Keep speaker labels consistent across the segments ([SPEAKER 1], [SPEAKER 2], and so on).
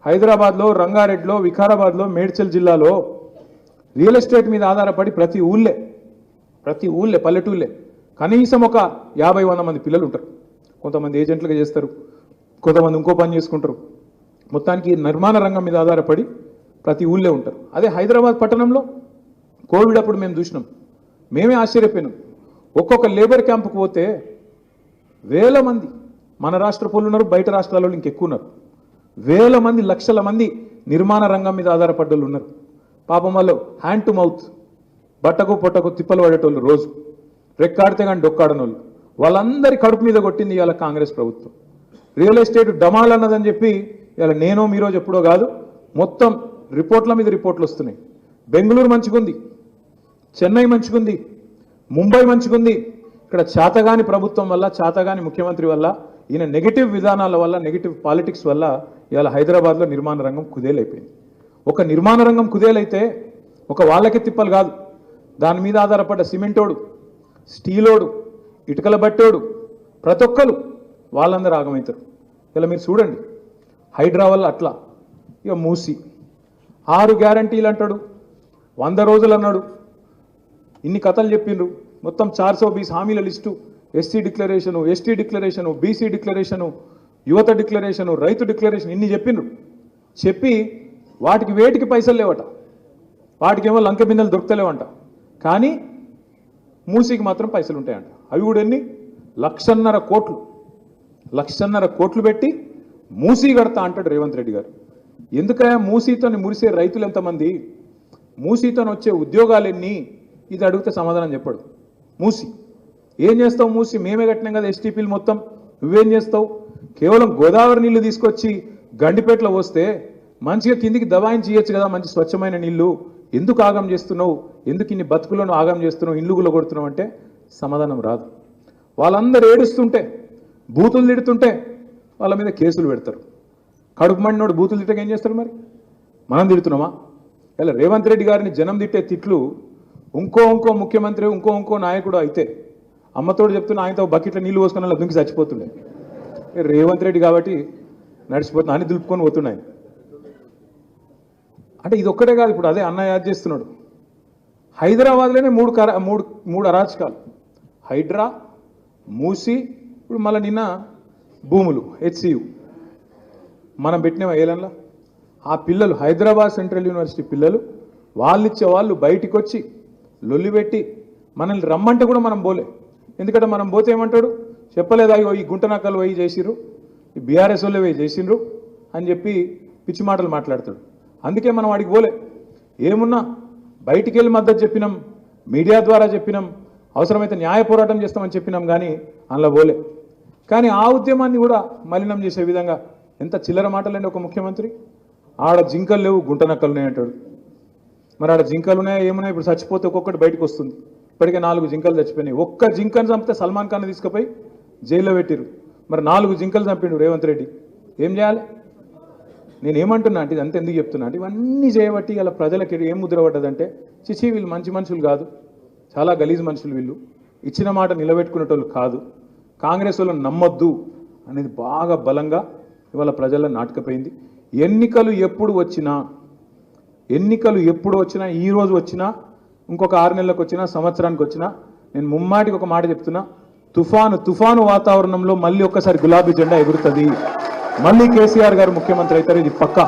[SPEAKER 1] హైదరాబాద్లో, రంగారెడ్డిలో, వికారాబాద్లో, మేడ్చల్ జిల్లాలో real estate మీద ఆధారపడి ప్రతి ఊళ్ళే పల్లెటూళ్ళే కనీసం ఒక 50-100 మంది పిల్లలు ఉంటారు. కొంతమంది ఏజెంట్లుగా చేస్తారు, కొంతమంది ఇంకో పని చేసుకుంటారు. మొత్తానికి నిర్మాణ రంగం మీద ఆధారపడి ప్రతి ఊళ్ళే ఉంటారు. అదే హైదరాబాద్ పట్టణంలో కోవిడ్ అప్పుడు మేము చూసినాం, మేమే ఆశ్చర్యపోయినాం. ఒక్కొక్క లేబర్ క్యాంపుకు పోతే వేల మంది మన రాష్ట్ర పౌరులు ఉన్నారు, బయట రాష్ట్రాల్లో ఇంకెక్కువ ఉన్నారు. వేల మంది, లక్షల మంది నిర్మాణ రంగం మీద ఆధారపడ్డోళ్ళు ఉన్నారు. పాపం వాళ్ళు హ్యాండ్ టు మౌత్, బట్టకు పొట్టకు తిప్పలు పడేటోళ్ళు, రోజు రెక్కాడితే కానీ డొక్కాడనోళ్ళు, వాళ్ళందరి కడుపు మీద కొట్టింది ఇవాళ కాంగ్రెస్ ప్రభుత్వం. రియల్ ఎస్టేట్ డమాల్ అన్నదని చెప్పి ఇవాళ నేనో మీరో ఎప్పుడో కాదు, మొత్తం రిపోర్ట్ల మీద రిపోర్ట్లు వస్తున్నాయి. బెంగళూరు మంచిగుంది, చెన్నై మంచిగుంది, ముంబై మంచిగుంది. ఇక్కడ చాతగాని ప్రభుత్వం వల్ల, చాతగాని ముఖ్యమంత్రి వల్ల, ఈయన నెగిటివ్ విధానాల వల్ల, నెగిటివ్ పాలిటిక్స్ వల్ల ఇవాళ హైదరాబాద్లో నిర్మాణ రంగం కుదేలైపోయింది. ఒక నిర్మాణ రంగం కుదేలైతే ఒక వాళ్ళకి తిప్పలు కాదు, దాని మీద ఆధారపడ్డ సిమెంటోడు, స్టీలోడు, ఇటుకల బట్టోడు, ప్రతి ఒక్కరు వాళ్ళందరూ ఆగమవుతారు. ఇలా మీరు చూడండి, హైడ్రా వల్ల అట్లా. ఇక మూసి 6 గ్యారంటీలు అంటాడు, 100 రోజులు అన్నాడు, ఇన్ని కథలు చెప్పిండ్రు. మొత్తం 420 హామీల list, SC declaration, ST declaration, BC declaration, యువత డిక్లరేషను, రైతు డిక్లరేషన్, ఇన్ని చెప్పిండ్రు. చెప్పి వాటికి వేటికి పైసలు లేవట, వాటికేమో లంక బిందెలు దొరుకుతలేవంట. కానీ మూసీకి మాత్రం పైసలు ఉంటాయంట. అవి కూడా ఎన్ని? 1,50,000 కోట్లు పెట్టి మూసీ కడతా అంటాడు రేవంత్ రెడ్డి గారు. ఎందుకయా మూసీతో మురిసే రైతులు ఎంతమంది, మూసీతో వచ్చే ఉద్యోగాలు ఎన్ని, ఇది అడిగితే సమాధానం చెప్పాడు. మూసి ఏం చేస్తావు, మూసి మేమే కట్టినాం కదా ఎస్టీపీలు మొత్తం, నువ్వేం చేస్తావు? కేవలం గోదావరి నీళ్లు తీసుకొచ్చి గండిపేటలో వస్తే మంచిగా కిందికి దబాయించి ఇయ్యచ్చు కదా, మంచి స్వచ్ఛమైన నీళ్లు, ఎందుకు ఆగం చేస్తున్నావు, ఎందుకు ఇన్ని బతుకులను ఆగం చేస్తున్నావు, ఇల్లుగులో కొడుతున్నావు అంటే సమాధానం రాదు. వాళ్ళందరూ ఏడుస్తుంటే, బూతులు తిడుతుంటే వాళ్ళ మీద కేసులు పెడతారు. కడుపు మండినోడు బూతులు తిట్టక ఏం చేస్తారు? మరి మనం తిడుతున్నామా? ఇలా రేవంత్ రెడ్డి గారిని జనం తిట్టే తిట్లు ఇంకో ముఖ్యమంత్రి, ఇంకో నాయకుడు అయితే అమ్మతోడు చెప్తున్నా, ఆయనతో బకెట్లో నీళ్ళు పోసుకుని అలా దుంకి చచ్చిపోతుండే. రేవంత్ రెడ్డి కాబట్టి నడిచిపోతున్నా అని దులుపుకొని పోతున్నాయి. అంటే ఇది ఒక్కటే కాదు, ఇప్పుడు అదే అన్న యాద్ చేస్తున్నాడు. హైదరాబాద్లోనే మూడు అరాచకాలు, హైడ్రా, మూసి, ఇప్పుడు మళ్ళీ నిన్న భూములు, హెచ్సియు మనం పెట్టిన ఏలన్లా. ఆ పిల్లలు హైదరాబాద్ సెంట్రల్ యూనివర్సిటీ పిల్లలు, వాళ్ళిచ్చే వాళ్ళు బయటికి వచ్చి లొల్లి పెట్టి మనల్ని రమ్మంటే కూడా మనం పోలే. ఎందుకంటే మనం పోతే ఏమంటాడు, చెప్పలేదా ఈ గుంటనక్కలు పోయి చేసిర్రు, ఈ బీఆర్ఎస్ వాళ్ళే పోయి చేసిండ్రు అని చెప్పి పిచ్చి మాటలు మాట్లాడతాడు. అందుకే మనం వాడికి పోలే. ఏమున్నా బయటికి వెళ్ళి మద్దతు చెప్పినాం, మీడియా ద్వారా చెప్పినాం, అవసరమైతే న్యాయ పోరాటం చేస్తామని చెప్పినాం, కానీ అందులో పోలే. కానీ ఆ ఉద్యమాన్ని కూడా మలినం చేసే విధంగా ఎంత చిల్లర మాటలండి ఒక ముఖ్యమంత్రి. ఆడ జింకలు లేవు, గుంటనక్కలు ఉన్నాయి అంటాడు. మరి ఆడ జింకలు ఉన్నాయా, ఏమున్నాయి? ఇప్పుడు చచ్చిపోతే ఒక్కొక్కటి బయటకు వస్తుంది. ఇప్పటికే 4 జింకలు చచ్చిపోయినాయి. ఒక్క జింకను చంపితే సల్మాన్ ఖాన్ తీసుకుపోయి జైల్లో పెట్టిరు. మరి 4 జింకలు చంపిండు రేవంత్ రెడ్డి, ఏం చేయాలి? నేనేమంటున్నా అంటే, ఇది అంత ఎందుకు చెప్తున్నా అంటే, ఇవన్నీ చేయబట్టి ఇలా ప్రజలకి ఏం ముద్ర పడ్డదంటే, చిచి వీళ్ళు మంచి మనుషులు కాదు, చాలా గలీజ్ మనుషులు, వీళ్ళు ఇచ్చిన మాట నిలబెట్టుకునేటోళ్ళు కాదు, కాంగ్రెస్ వాళ్ళని నమ్మొద్దు అనేది బాగా బలంగా ఇవాళ ప్రజల్లో నాటకపోయింది. ఎన్నికలు ఎప్పుడు వచ్చినా, ఈ రోజు వచ్చినా, ఇంకొక 6 నెలలకు వచ్చినా, సంవత్సరానికి వచ్చినా, నేను ముమ్మాటికి ఒక మాట చెప్తున్నా, తుఫాను వాతావరణంలో మళ్ళీ ఒక్కసారి గులాబీ జెండా ఎగురుతుంది, మళ్ళీ కేసీఆర్ గారు ముఖ్యమంత్రి అవుతారు. ఇది పక్కా,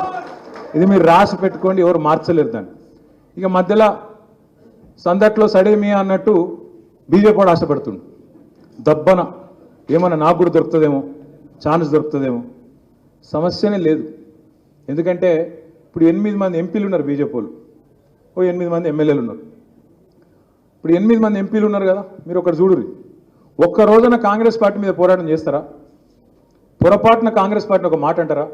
[SPEAKER 1] ఇది మీరు రాసి పెట్టుకోండి, ఎవరు మార్చలేరు దాన్ని. ఇక మధ్యలో సందట్లో సడేమియా అన్నట్టు బీజేపీ కూడా ఆశపడుతుంది, దబ్బన ఏమన్నా నాకు కూడా దొరుకుతుందేమో, ఛాన్స్ దొరుకుతుందేమో. సమస్యనే లేదు. ఎందుకంటే ఇప్పుడు 8 మంది ఎంపీలు ఉన్నారు బీజేపీ వాళ్ళు, 8 మంది ఎమ్మెల్యేలు ఉన్నారు. ఇప్పుడు 8 మంది ఎంపీలు ఉన్నారు కదా, మీరు ఒకటి చూడుర్రి, ఒక్క రోజున కాంగ్రెస్ పార్టీ మీద పోరాటం చేస్తారా? పొరపాటున కాంగ్రెస్ పార్టీని ఒక మాట అంటారా?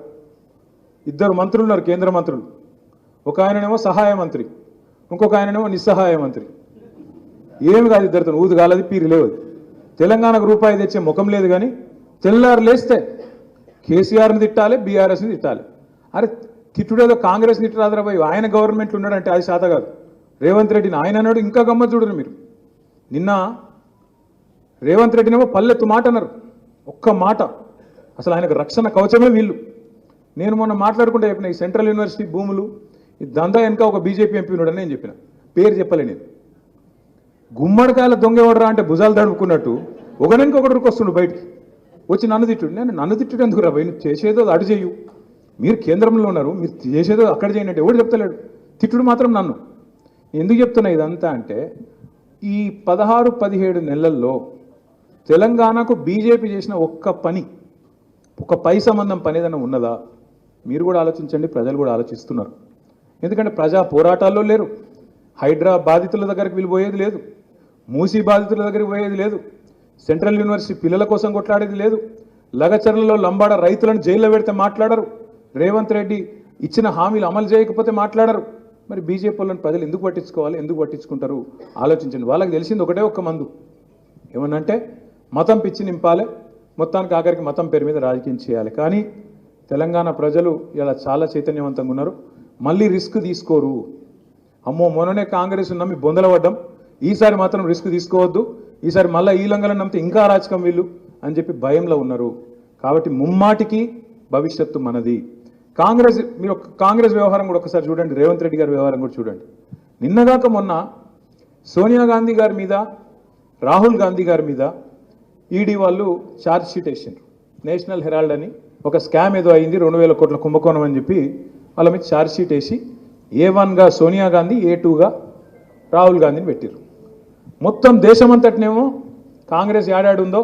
[SPEAKER 1] 2 మంత్రులు ఉన్నారు, కేంద్ర మంత్రులు. ఒక ఆయననేమో సహాయ మంత్రి, ఇంకొక ఆయననేమో నిస్సహాయ మంత్రి. ఏమి కాదు, ఇద్దరితో ఊదు కాలేదు, పీరి లేవు. తెలంగాణకు రూపాయి తెచ్చే ముఖం లేదు. కానీ తెల్లారు లేస్తే కేసీఆర్ని తిట్టాలి, బీఆర్ఎస్ని తిట్టాలి. అరే తిట్టుడేదో కాంగ్రెస్ తిట్టరాదరా పోయి, ఆయన గవర్నమెంట్లు ఉన్నాడంటే అది శాత కాదు. రేవంత్ రెడ్డిని ఆయన అన్నాడు, ఇంకా గమ్మత్ చూడరు మీరు. నిన్న రేవంత్ రెడ్డినేమో పల్లెత్తు మాట అన్నారు, ఒక్క మాట. అసలు ఆయనకు రక్షణ కవచమే వీళ్ళు. నేను మొన్న మాట్లాడుకుంటే చెప్పిన ఈ సెంట్రల్ యూనివర్సిటీ భూములు ఈ దందా వెనక ఒక బీజేపీ ఎంపీ ఉన్నాడని నేను చెప్పిన, పేరు చెప్పలే నేను. గుమ్మడికాయల దొంగ ఎవడరా అంటే భుజాలు తడుపుకున్నట్టు ఒకడానికి ఒకరికి వస్తుండు బయటికి వచ్చి నన్ను తిట్టుడు. నేను నన్ను తిట్టుడు ఎందుకు రా, నువ్వు చేసేదో అటు చేయు, మీరు కేంద్రంలో ఉన్నారు, మీరు చేసేదో అక్కడ చేయండి ఎవడు చెప్తలేడు, తిట్టుడు మాత్రం నన్ను. ఎందుకు చెప్తున్నా ఇదంతా అంటే ఈ 16-17 నెలల్లో తెలంగాణకు బీజేపీ చేసిన ఒక్క పని, ఒక పై సంబంధం పని ఏదైనా ఉన్నదా? మీరు కూడా ఆలోచించండి, ప్రజలు కూడా ఆలోచిస్తున్నారు. ఎందుకంటే ప్రజా పోరాటాల్లో లేరు, హైడ్రా బాధితుల దగ్గరికి వీళ్ళు పోయేది లేదు, మూసీ బాధితుల దగ్గరికి పోయేది లేదు, సెంట్రల్ యూనివర్సిటీ పిల్లల కోసం కొట్లాడేది లేదు, లగచర్లలో లంబాడ రైతులను జైల్లో పెడితే మాట్లాడరు, రేవంత్ రెడ్డి ఇచ్చిన హామీలు అమలు చేయకపోతే మాట్లాడరు. మరి బీజేపీ వాళ్ళని ప్రజలు ఎందుకు పట్టించుకోవాలి, ఎందుకు పట్టించుకుంటారు ఆలోచించండి. వాళ్ళకి తెలిసింది ఒకటే ఒక్క మందు, ఏమన్నంటే మతం పిచ్చి నింపాలి, మొత్తానికి ఆఖరికి మతం పేరు మీద రాజకీయం చేయాలి. కానీ తెలంగాణ ప్రజలు ఇలా చాలా చైతన్యవంతంగా ఉన్నారు, మళ్ళీ రిస్క్ తీసుకోరు. అమ్మో మొన్ననే కాంగ్రెస్ నమ్మి బొందల పడ్డం, ఈసారి మాత్రం రిస్క్ తీసుకోవద్దు, ఈసారి మళ్ళీ ఈ లంగలను నమ్మితే ఇంకా రాజకం వీళ్ళు అని చెప్పి భయంలో ఉన్నారు. కాబట్టి ముమ్మాటికి భవిష్యత్తు మనది. మీరు కాంగ్రెస్ వ్యవహారం కూడా ఒకసారి చూడండి, రేవంత్ రెడ్డి గారి వ్యవహారం కూడా చూడండి. నిన్నగాక మొన్న సోనియా గాంధీ గారి మీద, రాహుల్ గాంధీ గారి మీద ఈడీ వాళ్ళు ఛార్జ్ షీట్ వేసిండ్రు. నేషనల్ హెరాల్డ్ అని ఒక స్కామ్ ఏదో అయింది, 2000 కోట్ల కుంభకోణం అని చెప్పి వాళ్ళ మీద ఛార్జ్ షీట్ వేసి A1గా సోనియా గాంధీ, A2గా రాహుల్ గాంధీని పెట్టారు. మొత్తం దేశమంతటినేమో కాంగ్రెస్ ఏడాడు ఉందో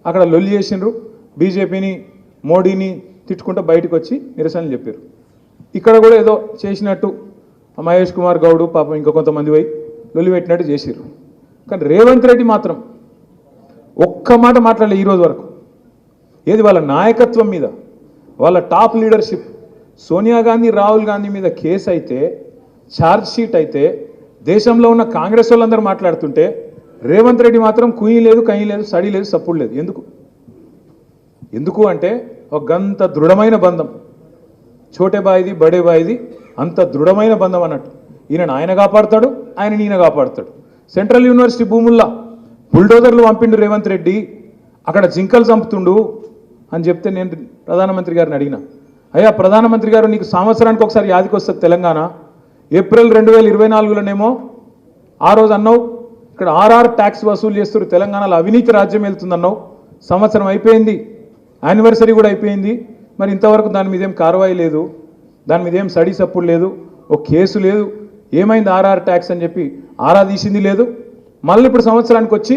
[SPEAKER 1] అక్కడ లొల్లి చేసిండ్రు, బీజేపీని మోడీని తిట్టుకుంటూ బయటకు వచ్చి నిరసనలు చెప్పారు. ఇక్కడ కూడా ఏదో చేసినట్టు మహేష్ కుమార్ గౌడ్ పాపం ఇంకా కొంతమంది పోయి లొల్లి పెట్టినట్టు చేసిర్రు. కానీ రేవంత్ రెడ్డి మాత్రం ఒక్క మాట మాట్లాడలే ఈరోజు వరకు. ఏది వాళ్ళ నాయకత్వం మీద, వాళ్ళ టాప్ లీడర్షిప్, సోనియా గాంధీ రాహుల్ గాంధీ మీద కేసు అయితే, ఛార్జ్ షీట్ అయితే, దేశంలో ఉన్న కాంగ్రెస్ వాళ్ళందరూ మాట్లాడుతుంటే రేవంత్ రెడ్డి మాత్రం కుయ్యి లేదు, కయ్యి లేదు, సడి లేదు, సప్పుడు లేదు. ఎందుకు అంటే ఒక గంత దృఢమైన బంధం, చోటే బాయిది బడే బాయిది, అంత దృఢమైన బంధం అన్నట్టు. ఆయన కాపాడుతాడు, ఈయన కాపాడుతాడు. సెంట్రల్ యూనివర్సిటీ భూముల్లా బుల్డోజర్లు పంపిండు రేవంత్ రెడ్డి, అక్కడ జింకలు చంపుతుండు అని చెప్తే నేను ప్రధానమంత్రి గారిని అడిగిన, అయ్యా ప్రధానమంత్రి గారు నీకు సంవత్సరానికి ఒకసారి యాదికి వస్తుంది తెలంగాణ, ఏప్రిల్ 2024లోనేమో ఆ రోజు అన్నావు ఇక్కడ ఆర్ఆర్ ట్యాక్స్ వసూలు చేస్తారు, తెలంగాణలో అవినీతి రాజ్యం వెళ్తుందన్నావు, సంవత్సరం అయిపోయింది, యానివర్సరీ కూడా అయిపోయింది, మరి ఇంతవరకు దాని మీద ఏం కార్వాయి లేదు, దాని మీద ఏం స్టడీ సపోర్ట్ లేదు, ఒక కేసు లేదు, ఏమైంది ఆర్ఆర్ ట్యాక్స్ అని చెప్పి ఆరా తీసింది లేదు. మళ్ళీ ఇప్పుడు సంవత్సరానికి వచ్చి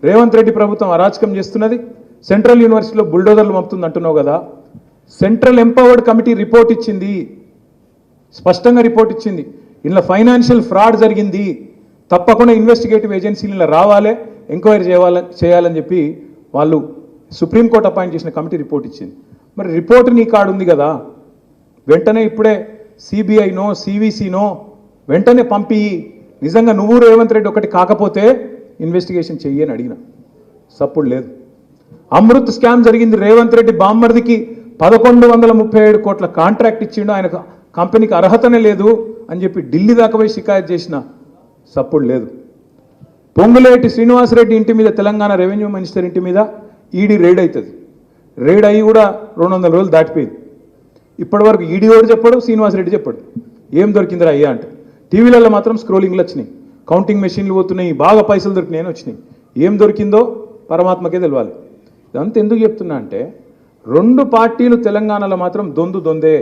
[SPEAKER 1] రేవంత్ రెడ్డి ప్రభుత్వం అరాచకం చేస్తున్నది, సెంట్రల్ యూనివర్సిటీలో బుల్డోజర్లు పంపుతుంది అంటున్నావు కదా. సెంట్రల్ ఎంపవర్డ్ కమిటీ రిపోర్ట్ ఇచ్చింది, స్పష్టంగా రిపోర్ట్ ఇచ్చింది, ఇలా ఫైనాన్షియల్ ఫ్రాడ్ జరిగింది, తప్పకుండా ఇన్వెస్టిగేటివ్ ఏజెన్సీలు ఇలా రావాలి, ఎంక్వైరీ చేయాలని చెప్పి వాళ్ళు సుప్రీంకోర్టు అపాయింట్ చేసిన కమిటీ రిపోర్ట్ ఇచ్చింది. మరి రిపోర్ట్ నీ కాడు ఉంది కదా, వెంటనే ఇప్పుడే సిబిఐనో సివిసినో వెంటనే పంపి, నిజంగా నువ్వు రేవంత్ రెడ్డి ఒకటి కాకపోతే ఇన్వెస్టిగేషన్ చెయ్యి అని అడిగిన, సప్పుడు లేదు. అమృత్ స్కామ్ జరిగింది, రేవంత్ రెడ్డి బామ్మర్దికి 1137 కోట్ల కాంట్రాక్ట్ ఇచ్చిండు, ఆయన కంపెనీకి అర్హతనే లేదు అని చెప్పి ఢిల్లీ దాకా పోయి షికాయత్ చేసిన, సప్పుడు లేదు. పొంగులేటి శ్రీనివాసరెడ్డి ఇంటి మీద, తెలంగాణ రెవెన్యూ మినిస్టర్ ఇంటి మీద ఈడీ రైడ్ అవుతుంది, రైడ్ అయ్యి కూడా 200 రోజులు దాటిపోయింది. ఇప్పటి వరకు ఈడీ ఎవరు చెప్పాడు, శ్రీనివాసరెడ్డి చెప్పాడు ఏం దొరికిందిరా అయ్యా అంటే. టీవీలలో మాత్రం స్క్రోలింగ్లు వచ్చినాయి, కౌంటింగ్ మెషిన్లు పోతున్నాయి, బాగా పైసలు దొరికినాయని వచ్చినాయి. ఏం దొరికిందో పరమాత్మకే తెలియాలి. ఇదంతా ఎందుకు చెప్తున్నా అంటే, 2 పార్టీలు తెలంగాణలో మాత్రం దొందే,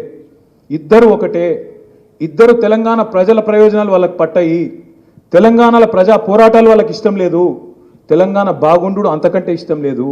[SPEAKER 1] ఇద్దరు ఒకటే, ఇద్దరు తెలంగాణ ప్రజల ప్రయోజనాలు వాళ్ళకి పట్టాయి, తెలంగాణలో ప్రజా పోరాటాలు వాళ్ళకి ఇష్టం లేదు, తెలంగాణ బాగుండు అంతకంటే ఇష్టం లేదు.